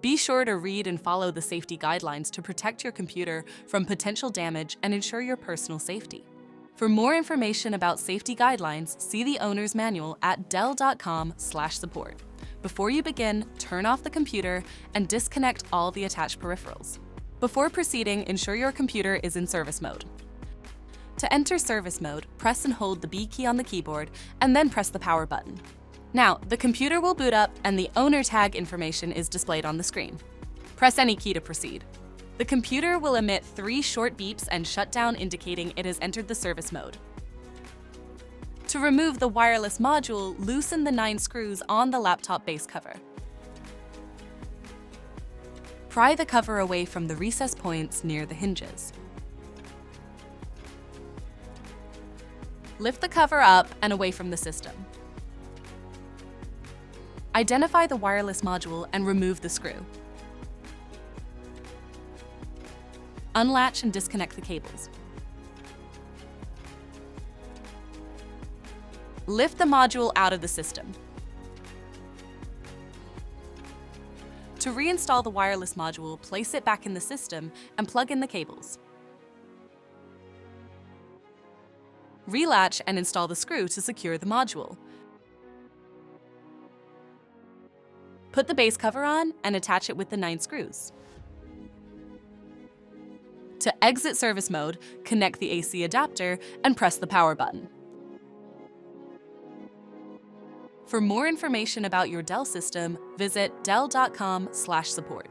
Be sure to read and follow the safety guidelines to protect your computer from potential damage and ensure your personal safety. For more information about safety guidelines, see the owner's manual at dell.com/support. Before you begin, turn off the computer and disconnect all the attached peripherals. Before proceeding, ensure your computer is in service mode. To enter service mode, press and hold the B key on the keyboard and then press the power button. Now, the computer will boot up and the owner tag information is displayed on the screen. Press any key to proceed. The computer will emit 3 short beeps and shut down, indicating it has entered the service mode. To remove the wireless module, loosen the 9 screws on the laptop base cover. Pry the cover away from the recess points near the hinges. Lift the cover up and away from the system. Identify the wireless module and remove the screw. Unlatch and disconnect the cables. Lift the module out of the system. To reinstall the wireless module, place it back in the system and plug in the cables. Relatch and install the screw to secure the module. Put the base cover on and attach it with the 9 screws. To exit service mode, connect the AC adapter and press the power button. For more information about your Dell system, visit dell.com/support.